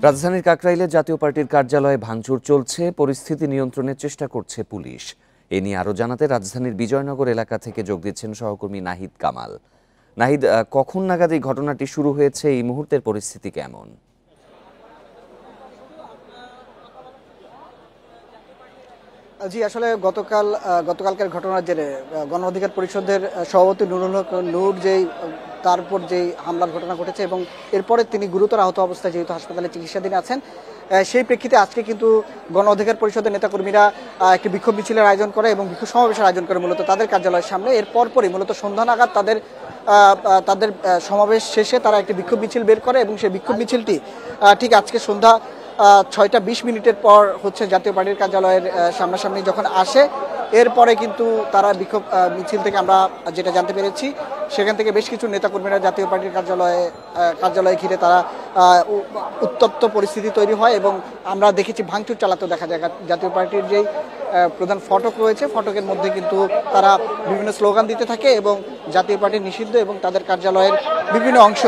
রাজধানীর কাকরাইলে জাতীয় পার্টির কার্যালয়ে ভাঙচুর চলছে, পরিস্থিতি নিয়ন্ত্রণের চেষ্টা করছে পুলিশ। এ নিয়ে আরও জানাতে রাজধানীর বিজয়নগর এলাকা থেকে যোগ দিচ্ছেন সহকর্মী নাহিদ কামাল। নাহিদ, কখন নাগাদ এই ঘটনাটি শুরু হয়েছে, এই মুহূর্তের পরিস্থিতি কেমন? জি, আসলে গতকালকের ঘটনার জেরে গণ অধিকার পরিষদের সভাপতি নুরুল হক নূর তার উপর যেই হামলার ঘটনা ঘটেছে এবং এরপরে তিনি গুরুতর আহত অবস্থায় যেহেতু হাসপাতালে চিকিৎসাধীন আছেন, সেই প্রেক্ষিতে আজকে কিন্তু গণ অধিকার পরিষদের নেতাকর্মীরা একটি বিক্ষোভ মিছিলের আয়োজন করে এবং বিক্ষোভ সমাবেশের আয়োজন করে মূলত তাদের কার্যালয়ের সামনে। এর পরপরই মূলত সন্ধ্যা নাগাদ তাদের সমাবেশ শেষে তারা একটি বিক্ষোভ মিছিল বের করে এবং সেই বিক্ষোভ মিছিলটি ঠিক আজকে সন্ধ্যা 6টা 20 মিনিটের পর হচ্ছে জাতীয় পার্টির কার্যালয়ের সামনাসামনি যখন আসে, এরপরে কিন্তু তারা বিক্ষোভ মিছিল থেকে আমরা যেটা জানতে পেরেছি, সেখান থেকে বেশ কিছু নেতাকর্মীরা জাতীয় পার্টির কার্যালয়ে ঘিরে তারা উত্তপ্ত পরিস্থিতি তৈরি হয় এবং আমরা দেখেছি ভাঙচুর চালাতেও দেখা যায়। জাতীয় পার্টির যেই প্রধান ফটক রয়েছে, ফটকের মধ্যে কিন্তু তারা বিভিন্ন স্লোগান দিতে থাকে এবং জাতীয় পার্টি নিষিদ্ধ এবং তাদের কার্যালয়ের বিভিন্ন অংশ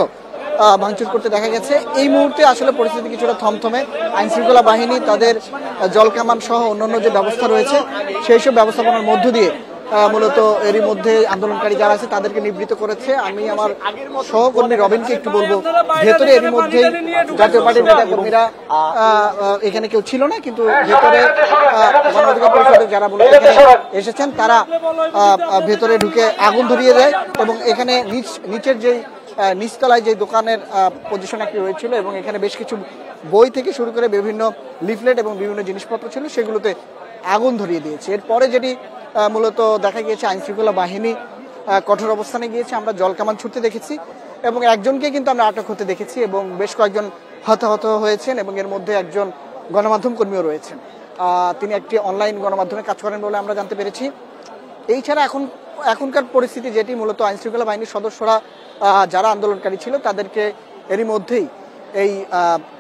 ভাঙচুর করতে দেখা গেছে। এই মুহূর্তে আসলে পরিস্থিতি কিছুটা থমথমে। আইনশৃঙ্খলা বাহিনী তাদের জলকামান সহ অন্যান্য যে ব্যবস্থা রয়েছে সেই সব ব্যবস্থাপনার মধ্য দিয়ে মূলত এরই মধ্যে আন্দোলনকারী যারা আছে তাদেরকে নিবৃত্ত করেছে। আমি আমার সহকর্মী রবিনকে একটু বলবো, ভেতরে এরই মধ্যে জাতীয় পার্টির নেতাকর্মীরা এখানে কেউ ছিল না, কিন্তু ভেতরে গণ অধিকার পরিষদের যারা মূলত এসেছেন তারা ভেতরে ঢুকে আগুন ধরিয়ে দেয় এবং এখানে নিচের যেই নিচতলায় যে দোকানের পজিশন একটি হয়েছিল এবং এখানে বেশ কিছু বই থেকে শুরু করে বিভিন্ন লিফলেট এবং বিভিন্ন জিনিসপত্র ছিল, সেগুলোতে আগুন ধরিয়ে দিয়েছে। এরপরে যেটি মূলত দেখা গিয়েছে, আইনশৃঙ্খলা বাহিনী কঠোর অবস্থানে গিয়েছে। আমরা জলকামান ছুটতে দেখেছি এবং একজনকে কিন্তু আমরা আটক হতে দেখেছি এবং বেশ কয়েকজন হতাহত হয়েছেন এবং এর মধ্যে একজন গণমাধ্যম কর্মীও রয়েছেন। তিনি একটি অনলাইন গণমাধ্যমে কাজ করেন বলে আমরা জানতে পেরেছি। এই ছাড়া এখনকার পরিস্থিতি যেটি, মূলত আইনশৃঙ্খলা বাহিনীর সদস্যরা যারা আন্দোলনকারী ছিল তাদেরকে এরই মধ্যেই এই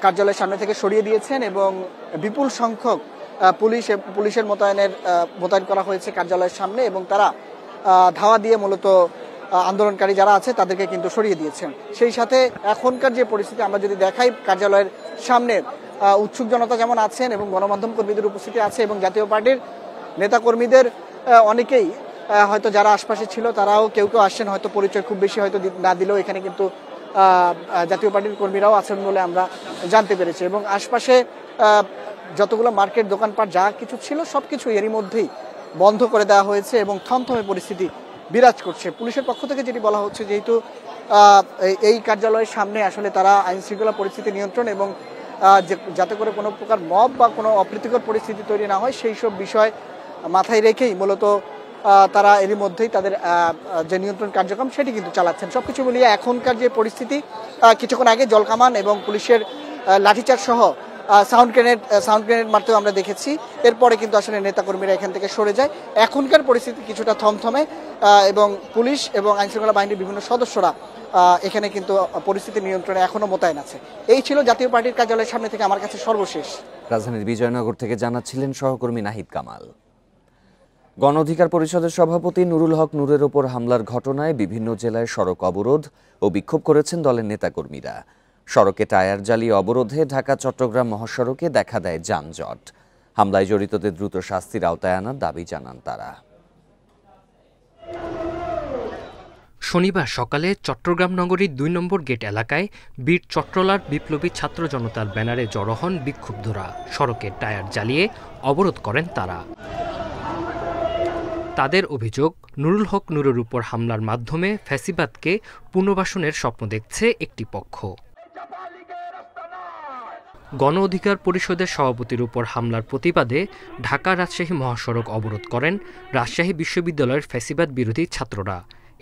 কার্যালয়ের সামনে থেকে সরিয়ে দিয়েছেন এবং বিপুল সংখ্যক পুলিশের মোতায়েন করা হয়েছে কার্যালয়ের সামনে এবং তারা ধাওয়া দিয়ে মূলত আন্দোলনকারী যারা আছে তাদেরকে কিন্তু সরিয়ে দিয়েছেন। সেই সাথে এখনকার যে পরিস্থিতি আমরা যদি দেখাই, কার্যালয়ের সামনে উৎসুক জনতা যেমন আছেন এবং গণমাধ্যম কর্মীদের উপস্থিতি আছে এবং জাতীয় পার্টির নেতাকর্মীদের অনেকেই হয়তো যারা আশপাশে ছিল তারাও কেউ আসছেন, হয়তো পরিচয় খুব বেশি হয়তো না দিলেও এখানে কিন্তু জাতীয় পার্টির কর্মীরাও আছেন বলে আমরা জানতে পেরেছি এবং আশপাশে যতগুলো মার্কেট দোকানপাট যা কিছু ছিল সবকিছু এরই মধ্যেই বন্ধ করে দেওয়া হয়েছে এবং থমথমে পরিস্থিতি বিরাজ করছে। পুলিশের পক্ষ থেকে যেটি বলা হচ্ছে, যেহেতু এই কার্যালয়ের সামনে আসলে তারা আইন শৃঙ্খলা পরিস্থিতি নিয়ন্ত্রণ এবং যাতে করে কোনো প্রকার মব বা কোনো অপ্রীতিকর পরিস্থিতি তৈরি না হয় সেই সব বিষয় মাথায় রেখেই মূলত তারা এরই মধ্যেই তাদের যে নিয়ন্ত্রণ কার্যক্রম সেটি কিন্তু চালাচ্ছেন। সবকিছু মিলিয়ে এখনকার যে পরিস্থিতি, কিছুক্ষণ আগে জলকামান এবং পুলিশের লাঠিচার্জ সহ সাউন্ড গ্রেনেড মারতেও আমরা দেখেছি। এরপরে কিন্তু আসলে নেতাকর্মীরা এখান থেকে সরে যায়। এখনকার পরিস্থিতি কিছুটা থমথমে এবং পুলিশ এবং আইনশৃঙ্খলা বাহিনীর বিভিন্ন সদস্যরা এখানে কিন্তু পরিস্থিতি নিয়ন্ত্রণে এখনো মোতায়েন আছে। এই ছিল জাতীয় পার্টির কার্যালয়ের সামনে থেকে আমার কাছে সর্বশেষ। রাজধানীর বিজয়নগর থেকে জানাচ্ছিলেন সহকর্মী নাহিদ কামাল। গণ অধিকার পরিষদের সভাপতি নুরুল হক নূরের ওপর হামলার ঘটনায় বিভিন্ন জেলায় সড়ক অবরোধ ও বিক্ষোভ করেছেন দলের নেতাকর্মীরা। সড়কে টায়ার জ্বালিয়ে অবরোধে ঢাকা চট্টগ্রাম মহাসড়কে দেখা দেয় যানজট। হামলায় জড়িতদের দ্রুত শাস্তির আওতায় আনার দাবি জানান তারা। শনিবার সকালে চট্টগ্রাম নগরীর ২ নম্বর গেট এলাকায় বীর চট্টলার বিপ্লবী ছাত্র জনতার ব্যানারে জড়ো হন বিক্ষুব্ধরা। সড়কে টায়ার জ্বালিয়ে অবরোধ করেন তারা। তাদের অভিযোগ, নুরুল হক নূরের উপর হামলার মাধ্যমে ফ্যাসিবাদকে পুনর্বাসনের স্বপ্ন দেখছে একটি পক্ষ। গণ অধিকার পরিষদের সভাপতির উপর হামলার প্রতিবাদে ঢাকা রাজশাহী মহাসড়ক অবরোধ করেন রাজশাহী বিশ্ববিদ্যালয়ের ফ্যাসিবাদ বিরোধী ছাত্ররা।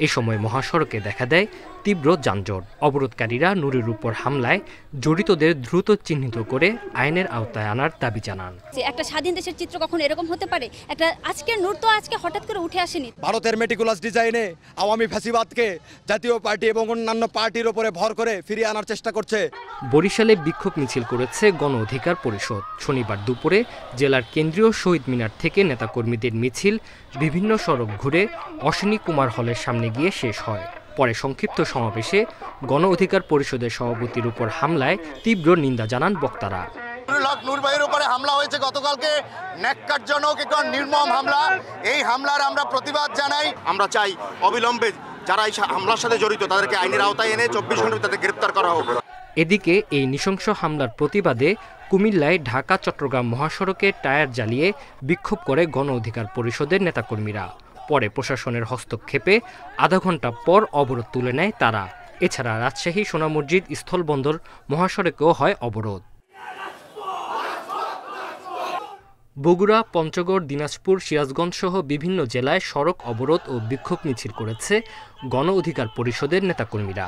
এ সময় মহাসড়কে দেখা দেয় তীব্র যানজট। অবরোধকারীরা নূরের উপর হামলায় জড়িতদের দ্রুত চিহ্নিত করে আইনের আওতায় আনার দাবি জানান। একটা স্বাধীন দেশের চিত্র কখন এরকম হতে পারে? একটা আজকের নূর তো আজকে হঠাৎ করে উঠে আসেনি। ভারতের মেটিকুলাস ডিজাইনে আওয়ামী ফ্যাসিবাদকে জাতীয় পার্টি এবং অন্যান্য পার্টির উপরে ভর করে ফিরিয়ে আনার চেষ্টা করছে। বরিশালে বিক্ষোভ মিছিল করেছে গণ অধিকার পরিষদ। শনিবার দুপুরে জেলার কেন্দ্রীয় শহীদ মিনার থেকে নেতাকর্মীদের মিছিল বিভিন্ন সড়ক ঘুরে অশ্বিনী কুমার হলের সামনে গিয়ে শেষ হয়। পরে সংক্ষিপ্ত সমাবেশে গণ অধিকার পরিষদের সভাপতির উপর হামলায় তীব্র নিন্দা জানান বক্তারা। নূর ভাইয়ের উপরে হামলা হয়েছে গতকালকে, ন্যাক্কারজনক এবং নির্মম হামলা। এই হামলার আমরা প্রতিবাদ জানাই। আমরা চাই অবিলম্বে যারা এই হামলার সাথে জড়িত তাদেরকে আইনের আওতায় এনে 24 ঘন্টার তাদের গ্রেপ্তার করা হোক। এদিকে এই নৃশংস হামলার প্রতিবাদে কুমিল্লায় ঢাকা চট্টগ্রাম মহাসড়কে টায়ার জ্বালিয়ে বিক্ষোভ করে গণ অধিকার পরিষদের নেতাকর্মীরা। পরে প্রশাসনের হস্তক্ষেপে আধা ঘন্টা পর অবরোধ তুলে নেয় তারা। এছাড়া রাজশাহী সোনা মসজিদ স্থলবন্দর মহাসড়কেও হয় অবরোধ। বগুড়া, পঞ্চগড়, দিনাজপুর, সিরাজগঞ্জ সহ বিভিন্ন জেলায় সড়ক অবরোধ ও বিক্ষোভ মিছিল করেছে গণ অধিকার পরিষদের নেতাকর্মীরা।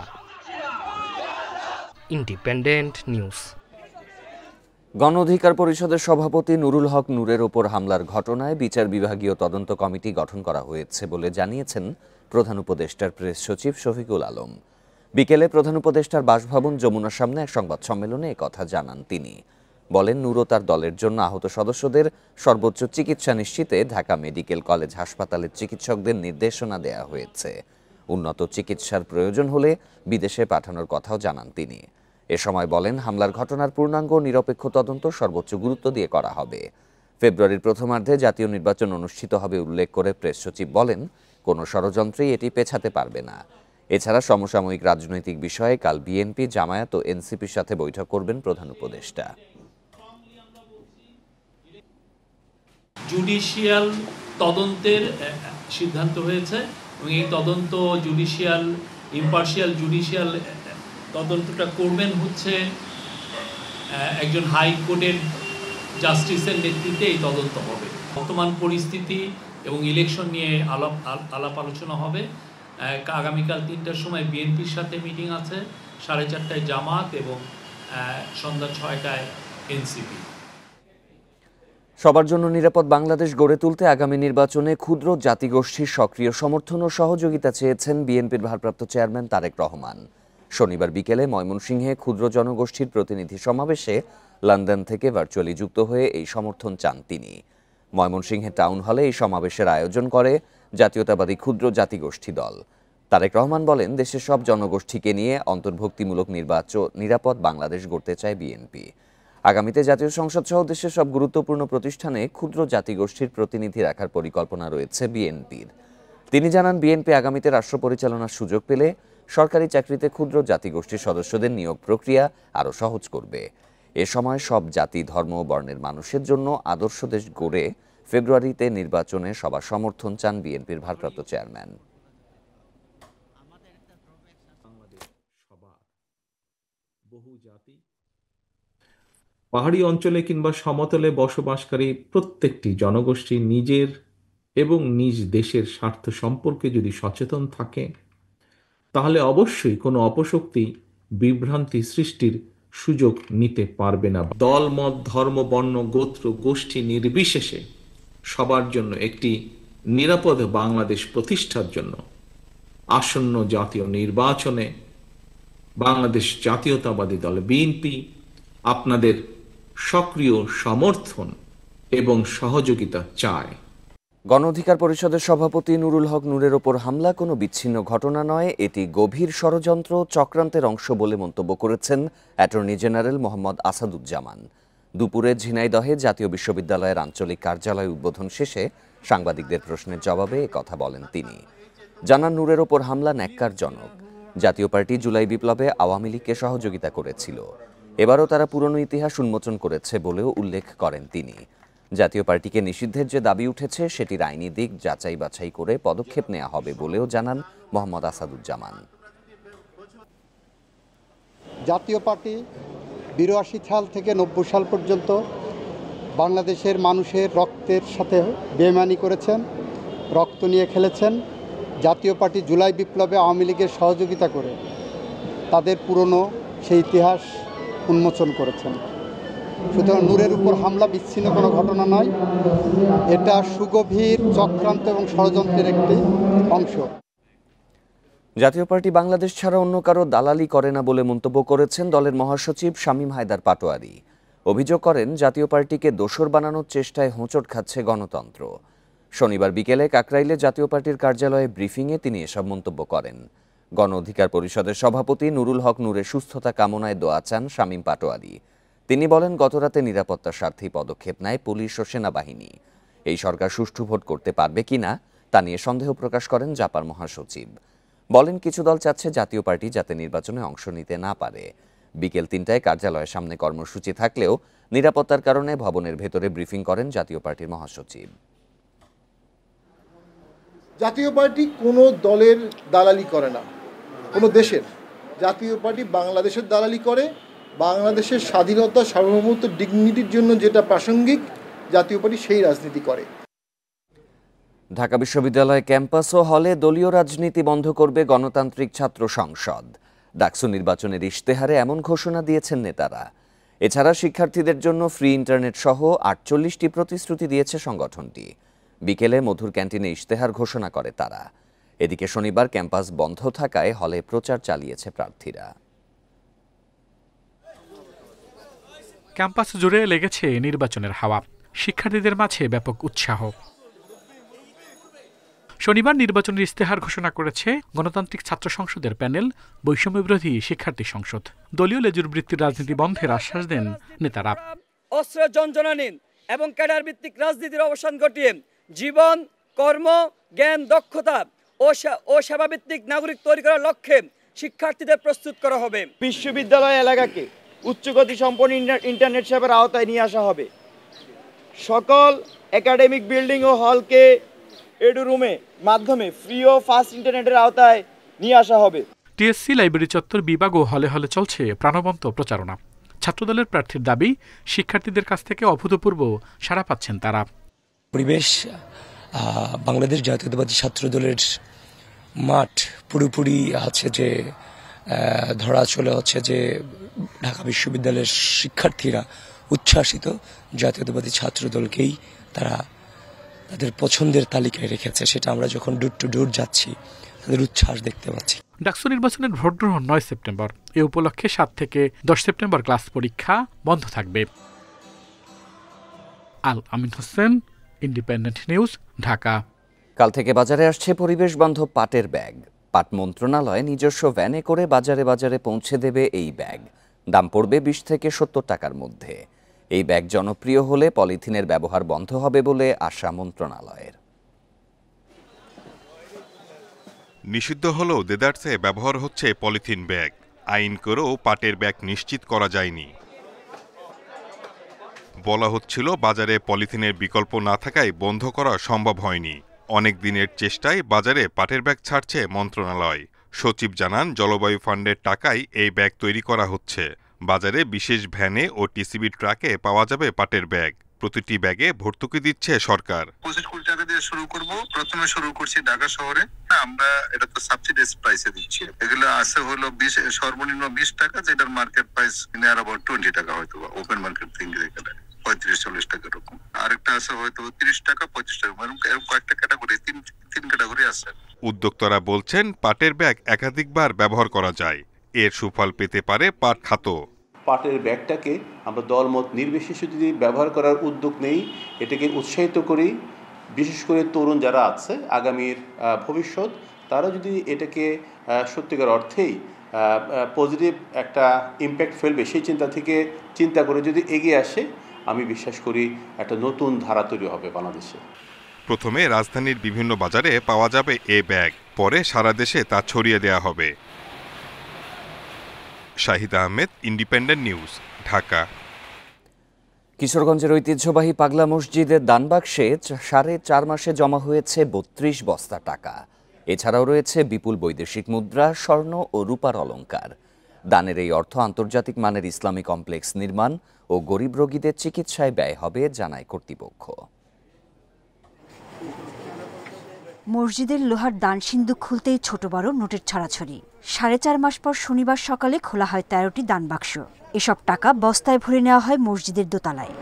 Independent news. গণ অধিকার পরিষদের সভাপতি নুরুল হক নূরের ওপর হামলার ঘটনায় বিচার বিভাগীয় তদন্ত কমিটি গঠন করা হয়েছে বলে জানিয়েছেন প্রধান উপদেষ্টার প্রেস সচিব শফিকুল আলম। বিকেলে প্রধান উপদেষ্টার বাসভবন যমুনার সামনে এক সংবাদ সম্মেলনে একথা জানান তিনি। বলেন, নূর ও তার দলের জন্য আহত সদস্যদের সর্বোচ্চ চিকিৎসা নিশ্চিতে ঢাকা মেডিকেল কলেজ হাসপাতালের চিকিৎসকদের নির্দেশনা দেয়া হয়েছে। উন্নত চিকিৎসার প্রয়োজন হলে বিদেশে পাঠানোর কথাও জানান তিনি। এ সময় বলেন, হামলার ঘটনার পূর্ণাঙ্গ নিরপেক্ষ তদন্ত সর্বোচ্চ গুরুত্ব দিয়ে করা হবে। ফেব্রুয়ারির প্রথমার্ধে জাতীয় নির্বাচন অনুষ্ঠিত হবে উল্লেখ করে প্রেস সচিব বলেন, কোনো ষড়যন্ত্রেই এটি পেছাতে পারবে না। এছাড়া সমসাময়িক রাজনৈতিক বিষয়ে কাল বিএনপি, জামায়াত ও এনসিপির সাথে বৈঠক করবেন প্রধান উপদেষ্টা। জুডিশিয়াল তদন্তের সিদ্ধান্ত হয়েছে এবং এই তদন্ত ইম্পার্শিয়াল জুডিশিয়াল তদন্তটা করবেন হচ্ছে একজন হাইকোর্টের জাস্টিসের নেতৃত্বে এই তদন্ত হবে। বর্তমান পরিস্থিতি এবং ইলেকশন নিয়ে আলাপ আলোচনা হবে। আগামীকাল 3টার সময় বিএনপির সাথে মিটিং আছে, 4:30টায় জামাত এবং সন্ধ্যা 6টায় এনসিপি। সবার জন্য নিরাপদ বাংলাদেশ গড়ে তুলতে আগামী নির্বাচনে ক্ষুদ্র জাতিগোষ্ঠীর সক্রিয় সমর্থন ও সহযোগিতা চেয়েছেন বিএনপির ভারপ্রাপ্ত চেয়ারম্যান তারেক রহমান। শনিবার বিকেলে ময়মনসিংহে ক্ষুদ্র জনগোষ্ঠীর প্রতিনিধি সমাবেশে লন্ডন থেকে ভার্চুয়ালি যুক্ত হয়ে এই সমর্থন চান তিনি। ময়মনসিংহে টাউন হলে এই সমাবেশের আয়োজন করে জাতীয়তাবাদী ক্ষুদ্র জাতিগোষ্ঠী দল। তারেক রহমান বলেন, দেশের সব জনগোষ্ঠীকে নিয়ে অন্তর্ভুক্তিমূলক নিরাপদ বাংলাদেশ গড়তে চায় বিএনপি। আগামীতে জাতীয় সংসদ সহ দেশের সব গুরুত্বপূর্ণ প্রতিষ্ঠানে ক্ষুদ্র জাতিগোষ্ঠীর প্রতিনিধি রাখার পরিকল্পনা রয়েছে বিএনপির। তিনি জানান, বিএনপি আগামীতে রাষ্ট্র পরিচালনার সুযোগ পেলে সরকারি চাকরিতে ক্ষুদ্র জাতিগোষ্ঠীর সদস্যদের নিয়োগ প্রক্রিয়া আরও সহজ করবে। এ সময় সব জাতি, ধর্ম, বর্ণের মানুষের জন্য আদর্শ দেশ গড়ে ফেব্রুয়ারিতে নির্বাচনে সবার সমর্থন চান বিএনপির ভারপ্রাপ্ত চেয়ারম্যান। পাহাড়ি অঞ্চলে কিংবা সমতলে বসবাসকারী প্রত্যেকটি জনগোষ্ঠী নিজের এবং নিজ দেশের স্বার্থ সম্পর্কে যদি সচেতন থাকে, তাহলে অবশ্যই কোনো অপশক্তি বিভ্রান্তি সৃষ্টির সুযোগ নিতে পারবে না। দল, মত, ধর্ম, বর্ণ, গোত্র, গোষ্ঠী নির্বিশেষে সবার জন্য একটি নিরাপদ বাংলাদেশ প্রতিষ্ঠার জন্য আসন্ন জাতীয় নির্বাচনে বাংলাদেশ জাতীয়তাবাদী দল বিএনপি আপনাদের সক্রিয় সমর্থন এবং সহযোগিতা চায়। গণ অধিকার পরিষদের সভাপতি নুরুল হক নূরের ওপর হামলা কোনো বিচ্ছিন্ন ঘটনা নয়, এটি গভীর ষড়যন্ত্র, চক্রান্তের অংশ বলে মন্তব্য করেছেন অ্যাটর্নি জেনারেল মোহাম্মদ আসাদুজ্জামান। দুপুরে ঝিনাইদহে জাতীয় বিশ্ববিদ্যালয়ের আঞ্চলিক কার্যালয় উদ্বোধন শেষে সাংবাদিকদের প্রশ্নের জবাবে একথা বলেন তিনি। জানান, নূরের ওপর হামলা ন্যাক্কারজনক। জাতীয় পার্টি জুলাই বিপ্লবে আওয়ামী লীগকে সহযোগিতা করেছিল, এবারও তারা পুরনো ইতিহাস উন্মোচন করেছে বলেও উল্লেখ করেন তিনি। জাতীয় পার্টিকে নিষিদ্ধের যে দাবি উঠেছে সেটির আইনি দিক যাচাই বাছাই করে পদক্ষেপ নেওয়া হবে বলেও জানান মোহাম্মদ আসাদুজ্জামান। জাতীয় পার্টি 82 সাল থেকে 90 সাল পর্যন্ত বাংলাদেশের মানুষের রক্তের সাথে বেইমানি করেছেন, রক্ত নিয়ে খেলেছেন। জাতীয় পার্টি জুলাই বিপ্লবে আওয়ামী লীগের সহযোগিতা করে তাদের পুরনো সেই ইতিহাস উন্মোচন করেছেন। সুতরাং নূরের উপর হামলা বিচ্ছিন্ন কোনো ঘটনা নয়, এটা সুগভীর চক্রান্ত এবং ষড়যন্ত্রের একটি অংশ। জাতীয় পার্টি বাংলাদেশ ছাড়া অন্য কারো দালালি করে না বলে মন্তব্য করেছেন দলের মহাসচিব শামীম হায়দার পাটোয়ারি। অভিযোগ করেন, জাতীয় পার্টিকে দোসর বানানোর চেষ্টায় হোঁচট খাচ্ছে গণতন্ত্র। শনিবার বিকেলে কাকরাইলে জাতীয় পার্টির কার্যালয়ে ব্রিফিংয়ে তিনি এসব মন্তব্য করেন। গণ অধিকার পরিষদের সভাপতি নুরুল হক নূরের সুস্থতা কামনায় দোয়া চান শামীম পাটোয়ারি। তিনি বলেন, গতরাতে নিরাপত্তার স্বার্থেই পদক্ষেপ নেয় পুলিশ ও সেনাবাহিনী। এই সরকার সুষ্ঠু ভোট করতে পারবে কিনা তা নিয়ে সন্দেহ প্রকাশ করেন জাপার মহাসচিব। বলেন, কিছু দল চাচ্ছে জাতীয় পার্টি যাতে নির্বাচনে অংশ নিতে না পারে। বিকেল ৩টায় কার্যালয়ের সামনে কর্মসূচি থাকলেও নিরাপত্তার কারণে ভবনের ভেতরে ব্রিফিং করেন জাতীয় পার্টির মহাসচিব। জাতীয় পার্টি কোনো দলের দালালি করে না, কোনো দেশের। জাতীয় পার্টি বাংলাদেশের দালালি করে। বাংলাদেশের স্বাধীনতা, সার্বভৌমত্ব, ডিগনিটির জন্য যেটা প্রাসঙ্গিক, জাতীয় পার্টি সেই রাজনীতি করে। ঢাকা বিশ্ববিদ্যালয় ক্যাম্পাস ও হলে দলীয় রাজনীতি বন্ধ করবে গণতান্ত্রিক ছাত্র সংসদ। ডাকসু নির্বাচনের ইশতেহারে এমন ঘোষণা দিয়েছেন নেতারা। এছাড়া শিক্ষার্থীদের জন্য ফ্রি ইন্টারনেট সহ ৪৮টি প্রতিশ্রুতি দিয়েছে সংগঠনটি। বিকেলে মধুর ক্যান্টিনে ইশতেহার ঘোষণা করে তারা। এদিকে শনিবার ক্যাম্পাস বন্ধ থাকায় হলে প্রচার চালিয়েছে প্রার্থীরা। ক্যাম্পাস জুড়ে লেগেছে নির্বাচনের হাওয়া, শিক্ষার্থীদের মাঝে ব্যাপক উৎসাহ। শনিবার নির্বাচনের ইশতেহার ঘোষণা করেছে গণতান্ত্রিক ছাত্র সংসদের প্যানেল বৈষম্য বিরোধী শিক্ষার্থী সংসদ। দলীয় লেজুর বৃত্তির রাজনীতি বন্ধের আশ্বাস দেন নেতারা। অস্ত্রের যন্ত্রণাহীন এবং ক্যাডার ভিত্তিক রাজনীতির অবসান ঘটিয়ে জীবন, কর্ম, জ্ঞান, দক্ষতা ও সেবাভিত্তিক নাগরিক তৈরি করার লক্ষ্যে শিক্ষার্থীদের প্রস্তুত করা হবে। বিশ্ববিদ্যালয় এলাকাকে উচ্চগতি সম্পন্ন ইন্টারনেট সেবার আওতায় নিয়ে আসা হবে। সকল একাডেমিক বিল্ডিং ও হলকে এডু রুমে মাধ্যমে ফ্রি ও ফাস্ট ইন্টারনেটের আওতায় নিয়ে আসা হবে। টিএসসি লাইব্রেরি চত্বর বিভাগ ও হলে হলে চলছে প্রাণবন্ত প্রচারণা। ছাত্রদলের প্রার্থীর দাবি, শিক্ষার্থীদের কাছ থেকে অভূতপূর্ব সাড়া পাচ্ছেন তারা। পরিবেশ বাংলাদেশ জাতীয়তাবাদী ছাত্রদলের মাঠ পুরোপুরি আছে যে ধরা চলে হচ্ছে যে ঢাকা বিশ্ববিদ্যালয়ের শিক্ষার্থীরা উচ্ছ্বাসিত। জাতীয়তাবাদী ছাত্রদলকেই তারা তাদের পছন্দের তালিকায় রেখেছে। সেটা আমরা যখন ডোর টু ডোর যাচ্ছি তাদের উচ্ছ্বাস দেখতে পাচ্ছি। ডাকসু নির্বাচনের ভোট গ্রহণ ৯ সেপ্টেম্বর। এ উপলক্ষে ৭ থেকে ১০ সেপ্টেম্বর ক্লাস পরীক্ষা বন্ধ থাকবে। আল আমিন হোসেন, ইন্ডিপেন্ডেন্ট নিউজ, ঢাকা। কাল থেকে বাজারে আসছে পরিবেশ বান্ধব পাটের ব্যাগ। পাট মন্ত্রণালয় নিজস্ব ভ্যানে করে বাজারে বাজারে পৌঁছে দেবে এই ব্যাগ। দাম পড়বে ২০ থেকে ৭০ টাকার মধ্যে। এই ব্যাগ জনপ্রিয় হলে পলিথিনের ব্যবহার বন্ধ হবে বলে আশা মন্ত্রণালয়ের। নিষিদ্ধ হলেও দেদারসে ব্যবহার হচ্ছে পলিথিন ব্যাগ। আইন করেও পাটের ব্যাগ নিশ্চিত করা যায়নি। বলা হচ্ছিল বাজারে পলিথিনের বিকল্প না থাকায় বন্ধ করা সম্ভব হয়নি। অনেক দিনের চেষ্টায় বাজারে পাটের ব্যাগ ছাড়ছে মন্ত্রণালয়। সচিব জানান, জলবায়ু ফান্ডের টাকায় এই ব্যাগ তৈরি করা হচ্ছে। বাজারে বিশেষ ভ্যানে ও টিসিবি ট্রাকে পাওয়া যাবে পাটের ব্যাগ। প্রতিটি ব্যাগে ভর্তুকি দিচ্ছে সরকার। 25 কোটি টাকা দিয়ে শুরু করব। প্রথমে শুরু করছি ঢাকা শহরে। আমরা এটা তো সাবসিডাইজ প্রাইসে দিচ্ছি। এগুলো আছে হলো সর্বনিম্ন 20 টাকা, যেটার মার্কেট প্রাইস নিয়ার অ্যাবাউট 20 টাকা, হয়তো ওপেন মার্কেট থেকে গেলে 35-40 টাকা এরকম। আরেকটা আছে হয়তো 30 টাকা, 25 টাকা, এরকম কয়েকটা ক্যাটাগরি, তিন ক্যাটাগরি আছে। উদ্যোক্তারা বলছেন, পাটের ব্যাগ একাধিকবার ব্যবহার করা যায়। এর সুফল পেতে পারে পাট খাত। পাটের ব্যাগটাকে আমরা দলমত নির্বিশেষে যদি ব্যবহার করার উদ্যোগ নেই, এটাকে উৎসাহিত করি, বিশেষ করে তরুণ যারা আছে আগামীর ভবিষ্যৎ, তারা যদি এটাকে সত্যিকার অর্থেই পজিটিভ একটা ইম্প্যাক্ট ফেলবে, সেই চিন্তা করে যদি এগিয়ে আসে, আমি বিশ্বাস করি একটা নতুন ধারা তৈরি হবে বাংলাদেশে। প্রথমে রাজধানীর বিভিন্ন বাজারে পাওয়া যাবে এ ব্যাগ, পরে সারা দেশে তা ছড়িয়ে দেয়া হবে। Shahid Ahmed, independent news, Dhaka. কিশোরগঞ্জের ঐতিহ্যবাহী পাগলা মসজিদের দানবাক্সে 4.5 মাসে জমা হয়েছে 32 বস্তা টাকা। এছাড়াও রয়েছে বিপুল বৈদেশিক মুদ্রা, স্বর্ণ ও রূপার অলংকার। দানের এই অর্থ আন্তর্জাতিক মানের ইসলামী কমপ্লেক্স নির্মাণ ও গরিব রোগীদের চিকিৎসায় ব্যয় হবে, জানায় কর্তৃপক্ষ। মসজিদের লোহার দান সিন্দুক খুলতেই ছোট বড় নোটের ছড়াছড়ি। 4.5 মাস পর শনিবার সকালে খোলা হয় 13টি দান বাক্স। এসব টাকা বস্তায় ভরে নেওয়া হয় মসজিদের দোতলায়।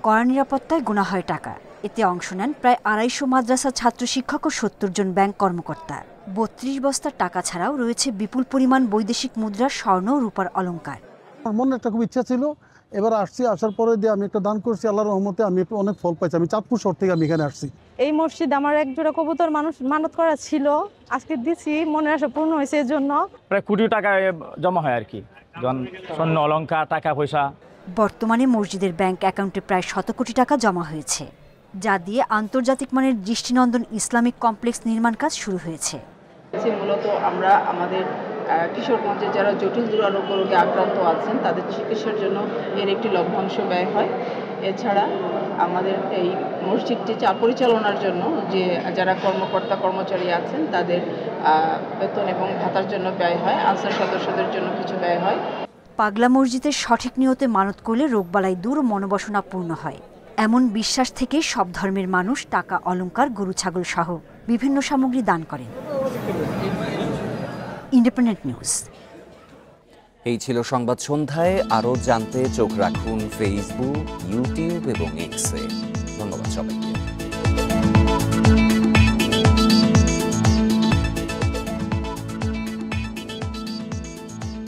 কড়া নিরাপত্তায় গোনা হয় টাকা। এতে অংশ নেন প্রায় 250 মাদ্রাসা ছাত্র শিক্ষক ও 70 জন ব্যাংক কর্মকর্তা। 32 বস্তার টাকা ছাড়াও রয়েছে বিপুল পরিমাণ বৈদেশিক মুদ্রা, স্বর্ণ ও রূপার অলংকার। আমার মনে একটা খুব ইচ্ছা ছিল এবার আসছি, আসার পরে দিয়ে আমি একটা দান করছি, আল্লাহর রহমতে আমি একটু অনেক ফল পাইছি। আমি চাঁদপুর শহর থেকে আমি এখানে আসছি। এই মসজিদ আমার এক জোড়া কবুতর মানুষ মানত করা ছিল, আজকে দিছি, মনের আশা পূর্ণ হয়েছে। এর জন্য প্রায় কোটি টাকা জমা হয় আর কি, স্বর্ণ অলংকার, টাকা পয়সা। বর্তমানে মসজিদের ব্যাংক অ্যাকাউন্টে প্রায় 100 কোটি টাকা জমা হয়েছে, যা দিয়ে আন্তর্জাতিক মানের দৃষ্টিনন্দন ইসলামিক কমপ্লেক্স নির্মাণ কাজ শুরু হয়েছে। মূলত আমরা আমাদের কিশোরগঞ্জে যারা জটিল দুরারোগ্য রোগে আক্রান্ত আছেন তাদের চিকিৎসার জন্য এর একটি লভ্যাংশ ব্যয় হয়। এছাড়া আমাদের এই মসজিদটি পরিচালনার জন্য যে যারা কর্মকর্তা কর্মচারী আছেন তাদের বেতন এবং ভাতার জন্য ব্যয় হয়। আনসার সদস্যদের জন্য কিছু ব্যয় হয়। পাগলা মসজিদের সঠিক নিয়তে মানত করলে রোগবালাই দূর ও মনোবাসনা পূর্ণ হয়, এমন বিশ্বাস থেকে সব ধর্মের মানুষ টাকা, অলংকার, গরু, ছাগল সহ বিভিন্ন সামগ্রী দান করেন। Independent news. এই ছিল সংবাদ সন্ধ্যায়। আরও জানতে চোখ রাখুন ফেসবুক, ইউটিউব এবং এক্সে। ধন্যবাদ সবাইকে।